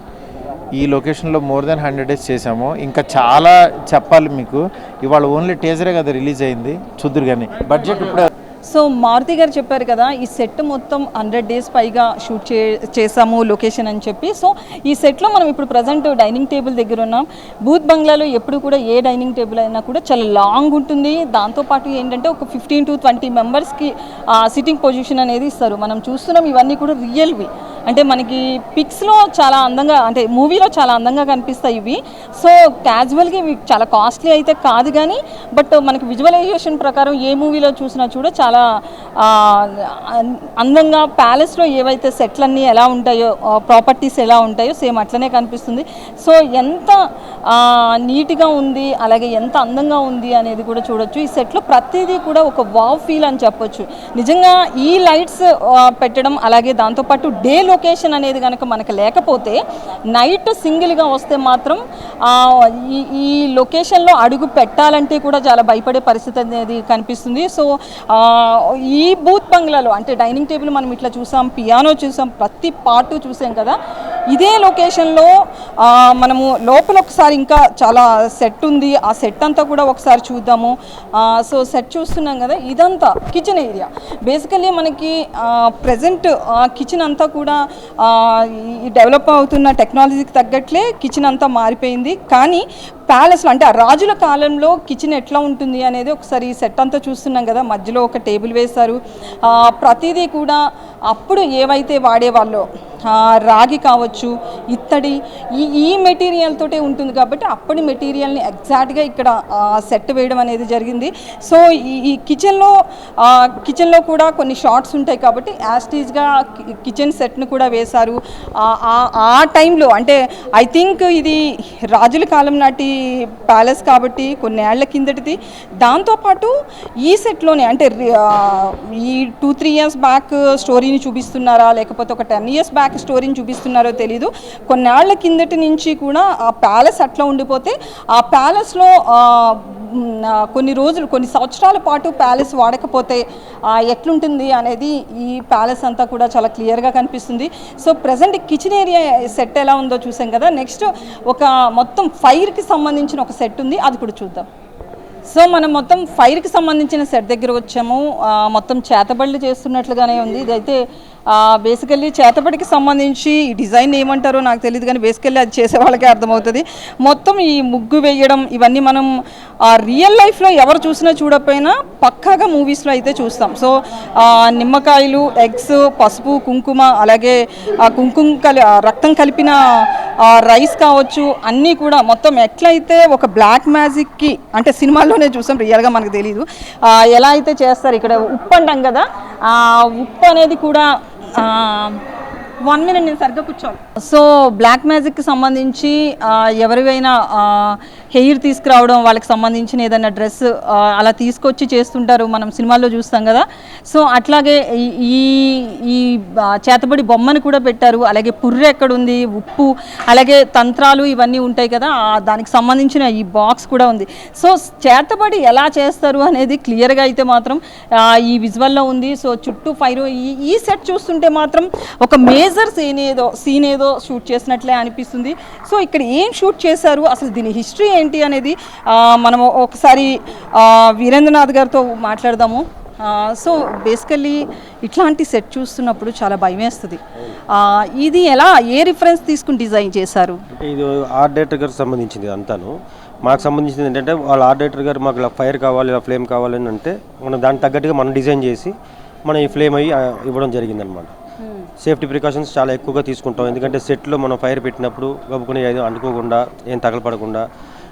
ఈ లొకేషన్లో మోర్ దెన్ 100 days చేసాము. ఇంకా చాలా చెప్పాలి మీకు. ఇవాళ ఓన్లీ టీజరే కదా రిలీజ్ అయింది, చూద్దురు కానీ బడ్జెట్ ఇప్పుడే. సో మారుతి గారు చెప్పారు కదా, ఈ సెట్ మొత్తం 100 days పైగా షూట్ చేసాము లొకేషన్ అని చెప్పి. సో ఈ సెట్లో మనం ఇప్పుడు ప్రజెంట్ డైనింగ్ టేబుల్ దగ్గర ఉన్నాం. బూత్ బంగ్లాలో ఎప్పుడు కూడా ఏ డైనింగ్ టేబుల్ అయినా కూడా చాలా లాంగ్ ఉంటుంది. దాంతోపాటు ఏంటంటే ఒక 15 to 20 మెంబర్స్కి సిట్టింగ్ పొజిషన్ అనేది ఇస్తారు. మనం చూస్తున్నాం ఇవన్నీ కూడా రియల్వి, అంటే మనకి పిక్స్లో చాలా అందంగా, అంటే మూవీలో చాలా అందంగా కనిపిస్తాయి ఇవి. సో క్యాజువల్గా ఇవి చాలా కాస్ట్లీ అయితే కాదు కానీ, బట్ మనకి విజువలైజేషన్ ప్రకారం ఏ మూవీలో చూసినా కూడా చాలా అందంగా ప్యాలెస్లో ఏవైతే సెట్లన్నీ ఎలా ఉంటాయో, ప్రాపర్టీస్ ఎలా ఉంటాయో సేమ్ అట్లనే కనిపిస్తుంది. సో ఎంత నీట్గా ఉంది, అలాగే ఎంత అందంగా ఉంది అనేది కూడా చూడొచ్చు. ఈ సెట్లో ప్రతిదీ కూడా ఒక వావ్ ఫీల్ అని చెప్పొచ్చు. నిజంగా ఈ లైట్స్ పెట్టడం, అలాగే దాంతోపాటు డే లొకేషన్ అనేది కనుక మనకు లేకపోతే, నైట్ సింగిల్గా వస్తే మాత్రం ఈ లొకేషన్లో అడుగు పెట్టాలంటే కూడా చాలా భయపడే పరిస్థితి అనేది కనిపిస్తుంది. సో ఈ బూత్ బంగ్లాలో అంటే డైనింగ్ టేబుల్ మనం ఇట్లా చూసాం, పియానో చూసాం, ప్రతి పార్టు చూసాం కదా. ఇదే లొకేషన్లో మనము లోపల ఒకసారి ఇంకా చాలా సెట్ ఉంది, ఆ సెట్ అంతా కూడా ఒకసారి చూద్దాము. సో సెట్ చూస్తున్నాం కదా, ఇదంతా కిచెన్ ఏరియా. బేసికల్లీ మనకి ప్రజెంట్ కిచెన్ అంతా కూడా ఈ డెవలప్ అవుతున్న టెక్నాలజీకి తగ్గట్లే కిచెన్ అంతా మారిపోయింది. కానీ ప్యాలెస్లో అంటే ఆ రాజుల కాలంలో కిచెన్ ఎట్లా ఉంటుంది అనేది ఒకసారి ఈ సెట్ అంతా చూస్తున్నాం కదా. మధ్యలో ఒక టేబుల్ వేశారు. ప్రతిదీ కూడా అప్పుడు ఏవైతే వాడేవాళ్ళో రాగి కావచ్చు, ఇత్తడి, ఈ మెటీరియల్ తోటే ఉంటుంది కాబట్టి అప్పటి మెటీరియల్ని ఎగ్జాక్ట్గా ఇక్కడ సెట్ వేయడం అనేది జరిగింది. సో ఈ కిచెన్లో కూడా కొన్ని షార్ట్స్ ఉంటాయి కాబట్టి యాస్టీజ్గా కిచెన్ సెట్ను కూడా వేశారు. ఆ టైంలో అంటే ఐ థింక్ ఇది రాజుల కాలం నాటి ప్యాలెస్ కాబట్టి కొన్నేళ్ల కిందటిది. దాంతోపాటు ఈ సెట్లోనే అంటే ఈ 2-3 years బ్యాక్ స్టోరీని చూపిస్తున్నారా లేకపోతే ఒక 10 years బ్యాక్ స్టోరీని చూపిస్తున్నారో తెలీదు. కొన్నేళ్ల కిందటి నుంచి కూడా ఆ ప్యాలెస్ అట్లా ఉండిపోతే ఆ ప్యాలెస్లో కొన్ని సంవత్సరాల పాటు ప్యాలెస్ వాడకపోతే ఎట్లుంటుంది అనేది ఈ ప్యాలెస్ అంతా కూడా చాలా క్లియర్గా కనిపిస్తుంది. So present kitchen area set ఎలా ఉందో చూసాం కదా. నెక్స్ట్ ఒక మొత్తం ఫైర్కి సంబంధించిన ఒక సెట్ ఉంది, అది కూడా చూద్దాం. సో మనం మొత్తం ఫైర్కి సంబంధించిన సెట్ దగ్గర వచ్చాము. మొత్తం చేతబడులు చేస్తున్నట్లుగానే ఉంది. ఇదైతే బేసికల్లీ చేతబడికి సంబంధించి ఈ డిజైన్ ఏమంటారో నాకు తెలియదు, కానీ బేసికల్లీ అది చేసే వాళ్ళకే అర్థమవుతుంది. మొత్తం ఈ ముగ్గు వేయడం ఇవన్నీ మనం రియల్ లైఫ్లో ఎవరు చూసినా చూడకపోయినా పక్కాగా మూవీస్లో అయితే చూస్తాం. సో నిమ్మకాయలు, ఎగ్స్, పసుపు, కుంకుమ, అలాగే రక్తం కలిపిన రైస్ కావచ్చు, అన్నీ కూడా మొత్తం ఎట్లయితే ఒక బ్లాక్ మ్యాజిక్కి అంటే సినిమాల్లోనే చూసాం, రియల్గా మనకు తెలీదు ఎలా అయితే చేస్తారు. ఇక్కడ ఉప్పు అంటాం కదా, ఉప్పు అనేది కూడా 1 minute నేను సరిగ్గా కూర్చోవాలి. సో బ్లాక్ మ్యాజిక్కి సంబంధించి ఎవరివైనా హెయిర్ తీసుకురావడం, వాళ్ళకి సంబంధించిన ఏదైనా డ్రెస్ అలా తీసుకొచ్చి చేస్తుంటారు, మనం సినిమాల్లో చూస్తాం కదా. సో అట్లాగే ఈ చేతబడి బొమ్మను కూడా పెట్టారు. అలాగే పుర్రె ఎక్కడుంది, ఉప్పు, అలాగే తంత్రాలు ఇవన్నీ ఉంటాయి కదా, దానికి సంబంధించిన ఈ బాక్స్ కూడా ఉంది. సో చేతబడి ఎలా చేస్తారు అనేది క్లియర్గా అయితే మాత్రం ఈ విజువల్లో ఉంది. సో చుట్టూ ఫైర్, ఈ సెట్ చూస్తుంటే మాత్రం ఒక మేజర్ సీన్ ఏదో షూట్ చేసినట్లే అనిపిస్తుంది. సో ఇక్కడ ఏం షూట్ చేశారు, అసలు దీని హిస్టరీ ఏంటి అనేది మనం ఒకసారి వీరేంద్రనాథ్ గారితో మాట్లాడదాము. సో బేసికల్లీ ఇట్లాంటి సెట్ చూస్తున్నప్పుడు చాలా భయం వేస్తుంది. ఇది ఏ రిఫరెన్స్ తీసుకుని డిజైన్ చేశారు? ఇది ఆర్ట్ డైరెక్టర్ గారికి సంబంధించింది అంతాను. మాకు సంబంధించింది ఏంటంటే వాళ్ళ ఆర్ట్ డైరెక్టర్ గారు మాకు ఇలా ఫైర్ కావాలి, ఇలా ఫ్లేమ్ కావాలని అంటే మనం దానికి తగ్గట్టుగా మనం డిజైన్ చేసి మనం ఈ ఫ్లేమ్ అయ్యి ఇవ్వడం జరిగిందనమాట. సేఫ్టీ ప్రికాషన్స్ చాలా ఎక్కువగా తీసుకుంటాం, ఎందుకంటే సెట్లో మనం ఫైర్ పెట్టినప్పుడు గబుకుని ఏదో అంటుకోకుండా, ఏం తగలపడకుండా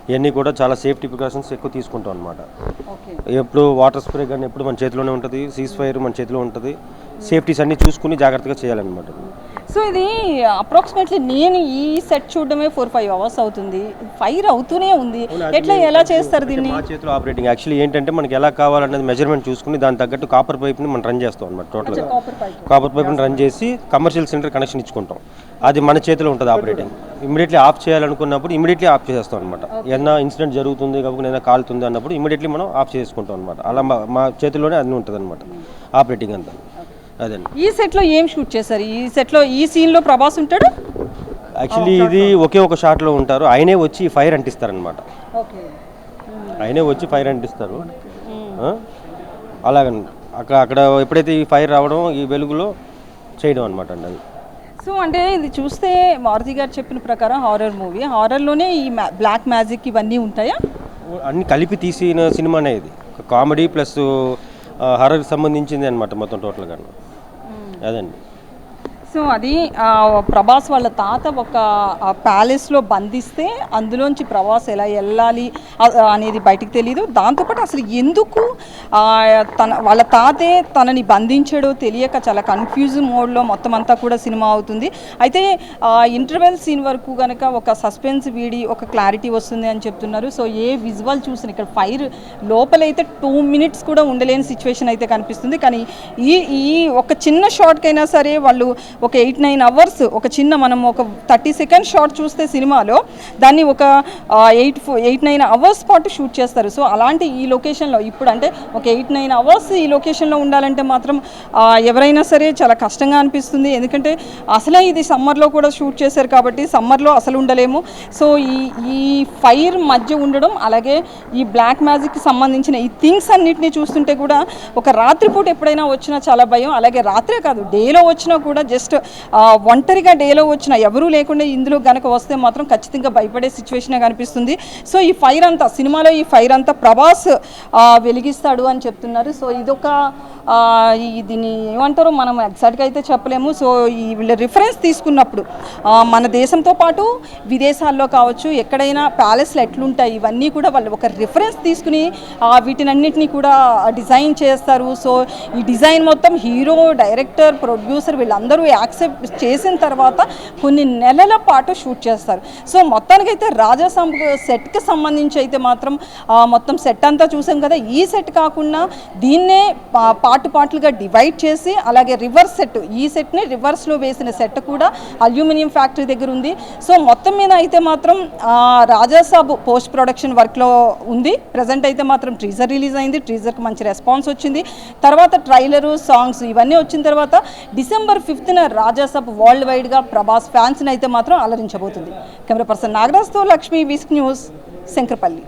ఇవన్నీ కూడా చాలా సేఫ్టీ ప్రికాషన్స్ ఎక్కువ తీసుకుంటాం అనమాట. ఎప్పుడు వాటర్ స్ప్రే కానీ ఎప్పుడు మన చేతిలోనే ఉంటుంది, సీజ్ ఫైర్ మన చేతిలో ఉంటుంది, సేఫ్టీస్ అన్నీ చూసుకుని జాగ్రత్తగా చేయాలన్నమాట. సో ఇది అప్రాక్సిమేట్లీ నేను ఈ సెట్ చూడడమే 4-5 hours అవుతుంది, ఫైర్ అవుతూనే ఉంది. ఎలా చేస్తారు దీన్ని? మా చేతిలో ఆపరేటింగ్ యాక్చువల్లీ ఏంటంటే మనకి ఎలా కావాలనేది మెజర్మెంట్ చూసుకుని దాని తగ్గట్టు కాపర్ పైప్ని మనం రన్ చేస్తాం అనమాట. టోటల్గా కాపర్ పైప్ని రన్ చేసి కమర్షియల్ సిలిండర్ కనెక్షన్ ఇచ్చుకుంటాం. అది మన చేతిలో ఉంటుంది ఆపరేటింగ్. ఇమీడియట్లీ ఆఫ్ చేయాలనుకున్నప్పుడు ఇమీడియట్లీ ఆఫ్ చేస్తాం అనమాట. ఏదైనా ఇన్సిడెంట్ జరుగుతుంది కాబట్టి ఏదైనా కాలుతుంది అన్నప్పుడు ఇమీడియట్లీ మనం ఆఫ్ చేసుకుంటాం అనమాట. అలా మా చేతిలోనే అన్నీ ఉంటుంది అనమాట ఆపరేటింగ్ అంతా. అదండి. ఈ సెట్లో ఏం షూట్ చేశారు? ఈ సెట్లో ఈ సీన్లో ప్రభాస్ ఉంటాడు. యాక్చువల్లీ ఇది ఒకే ఒక షాట్లో ఉంటారు, ఆయనే వచ్చి ఫైర్ అంటిస్తారనమాట. ఆయనే వచ్చి ఫైర్ అంటిస్తారు. అలాగని అక్కడ ఎప్పుడైతే ఈ ఫైర్ రావడం ఈ వెలుగులో చేయడం అనమాట అండి అది. సో అంటే ఇది చూస్తే మారుతి గారు చెప్పిన ప్రకారం హారర్ మూవీ, హారర్లోనే ఈ బ్లాక్ మ్యాజిక్ ఇవన్నీ ఉంటాయా? అన్ని కలిపి తీసిన సినిమానే ఇది, కామెడీ ప్లస్ హారర్కి సంబంధించింది అనమాట మొత్తం టోటల్గా. అదండి. సో అది ప్రభాస్ వాళ్ళ తాత ఒక ప్యాలెస్లో బంధిస్తే అందులోంచి ప్రభాస్ ఎలా వెళ్ళాలి అనేది బయటికి తెలియదు. దాంతోపాటు అసలు ఎందుకు వాళ్ళ తాతే తనని బంధించాడో తెలియక చాలా కన్ఫ్యూజ్ మోడ్లో మొత్తం అంతా కూడా సినిమా అవుతుంది. అయితే ఇంటర్వెల్ సీన్ వరకు కనుక ఒక సస్పెన్స్ వీడి ఒక క్లారిటీ వస్తుంది అని చెప్తున్నారు. సో ఏ విజువల్ చూసిన ఇక్కడ ఫైర్ లోపలైతే 2 minutes కూడా ఉండలేని సిచ్యువేషన్ అయితే కనిపిస్తుంది. కానీ ఈ ఒక చిన్న షాట్కైనా సరే వాళ్ళు ఒక 8-9 అవర్స్ ఒక చిన్న మనం ఒక 30 సెకండ్ షార్ట్ చూస్తే సినిమాలో దాన్ని ఒక 8-9 అవర్స్ పాటు షూట్ చేస్తారు. సో అలాంటి ఈ లొకేషన్లో ఇప్పుడు అంటే ఒక 8-9 అవర్స్ ఈ లొకేషన్లో ఉండాలంటే మాత్రం ఎవరైనా సరే చాలా కష్టంగా అనిపిస్తుంది. ఎందుకంటే అసలే ఇది సమ్మర్లో కూడా షూట్ చేశారు కాబట్టి సమ్మర్లో అసలు ఉండలేము. సో ఈ ఫైర్ మధ్య ఉండడం, అలాగే ఈ బ్లాక్ మ్యాజిక్కి సంబంధించిన ఈ థింగ్స్ అన్నిటినీ చూస్తుంటే కూడా ఒక రాత్రిపూట ఎప్పుడైనా వచ్చినా చాలా భయం. అలాగే రాత్రే కాదు, డేలో వచ్చినా కూడా జస్ట్ ఒంటరిగా డేలో వచ్చినా ఎవరూ లేకుండా ఇందులో కనుక వస్తే మాత్రం ఖచ్చితంగా భయపడే సిచ్యువేషన్ కనిపిస్తుంది. సో ఈ ఫైర్ అంతా సినిమాలో ఈ ఫైర్ అంతా ప్రభాస్ వెలిగిస్తాడు అని చెప్తున్నారు. సో ఇదొక దీన్ని ఏమంటారో మనం ఎగ్జాక్ట్గా అయితే చెప్పలేము. సో ఈ వీళ్ళ రిఫరెన్స్ తీసుకున్నప్పుడు మన దేశంతో పాటు విదేశాల్లో కావచ్చు ఎక్కడైనా ప్యాలెస్లు ఎట్లుంటాయి ఇవన్నీ కూడా వాళ్ళు ఒక రిఫరెన్స్ తీసుకుని వీటినన్నిటినీ కూడా డిజైన్ చేస్తారు. సో ఈ డిజైన్ మొత్తం హీరో, డైరెక్టర్, ప్రొడ్యూసర్ వీళ్ళందరూ యాక్సెప్ట్ చేసిన తర్వాత కొన్ని నెలల పాటు షూట్ చేస్తారు. సో మొత్తానికైతే రాజాసాబ్ సెట్కి సంబంధించి అయితే మాత్రం మొత్తం సెట్ అంతా చూసాం కదా. ఈ సెట్ కాకుండా దీన్నే పార్ట్లుగా డివైడ్ చేసి అలాగే రివర్స్ సెట్, ఈ సెట్ని రివర్స్లో వేసిన సెట్ కూడా అల్యూమినియం ఫ్యాక్టరీ దగ్గర ఉంది. సో మొత్తం మీద అయితే మాత్రం రాజాసాబ్ పోస్ట్ ప్రొడక్షన్ వర్క్లో ఉంది. ప్రజెంట్ అయితే మాత్రం టీజర్ రిలీజ్ అయింది. టీజర్కి మంచి రెస్పాన్స్ వచ్చింది. తర్వాత ట్రైలరు, సాంగ్స్ ఇవన్నీ వచ్చిన తర్వాత December 5th రాజాసాబ్ వరల్డ్ వైడ్గా ప్రభాస్ ఫ్యాన్స్ని అయితే మాత్రం అలరించబోతుంది. కెమెరా పర్సన్ నాగరాజ్తో లక్ష్మి, విస్క్ న్యూస్, శంకరపల్లి.